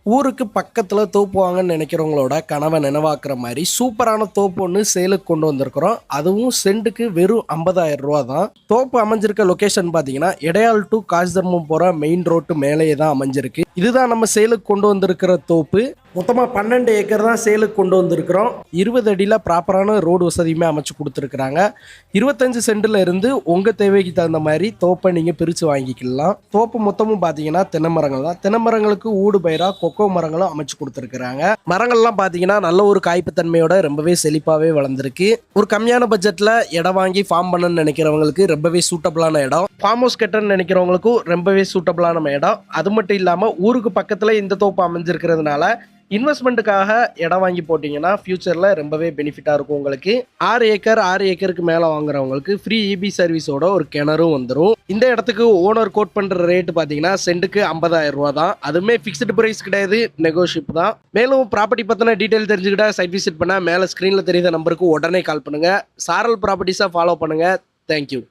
ஊருக்கு பக்கத்தில் தோப்பு வாங்கன்னு நினைக்கிறவங்களோட கனவை நினைவாக்குற மாதிரி சூப்பரான தோப்பு ஒன்று சேலுக்கு கொண்டு வந்திருக்கிறோம். அதுவும் சென்ட்டுக்கு வெறும் 50,000 ரூபா தான். தோப்பு அமைஞ்சிருக்க லொக்கேஷன் பார்த்தீங்கன்னா எடையாள் டு காசிதர்மம் போகிற மெயின் ரோட்டு மேலேயே தான் அமைஞ்சிருக்கு. இதுதான் நம்ம சேலுக்கு கொண்டு வந்திருக்கிற தோப்பு. மொத்தமாக 12 ஏக்கர் தான் சேலுக்கு கொண்டு வந்திருக்கிறோம். 20 அடியில் ப்ராப்பரான ரோடு வசதியுமே அமைச்சு கொடுத்துருக்குறாங்க. 25 சென்டில் இருந்து உங்கள் தேவைக்கு தகுந்த மாதிரி தோப்பை நீங்கள் பிரித்து வாங்கிக்கலாம். தோப்பு மொத்தமும் பார்த்தீங்கன்னா தென்னை மரங்கள் தான். தென்னை மரங்களுக்கு ஊடு பயிராக கொக்கோ மரங்களும் அமைச்சு கொடுத்துருக்குறாங்க. மரங்கள்லாம் பார்த்தீங்கன்னா நல்ல ஒரு காய்ப்புத்தன்மையோட ரொம்பவே செழிப்பாகவே வளர்ந்துருக்கு. ஒரு கம்மியான பட்ஜெட்டில் இடம் வாங்கி ஃபார்ம் பண்ணணும்னு நினைக்கிறவங்களுக்கு ரொம்பவே சூட்டபிளான இடம். ஃபார்ம் ஹவுஸ் கட்டணும்னு நினைக்கிறவங்களுக்கும் ரொம்பவே சூட்டபிளான இடம். அது மட்டும் இல்லாமல் ஊருக்கு பக்கத்தில் இந்த தோப்பு அமைஞ்சிருக்கிறதுனால இன்வெஸ்ட்மெண்ட்டுக்காக இடம் வாங்கி போட்டிங்கன்னா ஃபியூச்சரில் ரொம்பவே பெனிஃபிட்டாக இருக்கும் உங்களுக்கு. 6 ஏக்கருக்கு மேலே வாங்குறவங்களுக்கு ஃப்ரீ இபி சர்வீஸோட ஒரு கிணறும் வந்துடும். இந்த இடத்துக்கு ஓனர் கோட் பண்ணுற ரேட்டு பார்த்தீங்கன்னா சென்ட்டுக்கு 50,000 ரூபா தான். அதுவுமே ஃபிக்ஸ்டு ப்ரைஸ் கிடையாது, நெகோஷியபிள் தான். மேலும் ப்ராப்பர்ட்டி பற்றின டீட்டெயில் தெரிஞ்சுக்கிட்டா சைட் விசிட் பண்ணால் மேலே ஸ்க்ரீனில் தெரியுற நம்பருக்கு உடனே கால் பண்ணுங்கள். சாரல் ப்ராப்பர்ட்டிஸாக ஃபாலோ பண்ணுங்கள். தேங்க்யூ.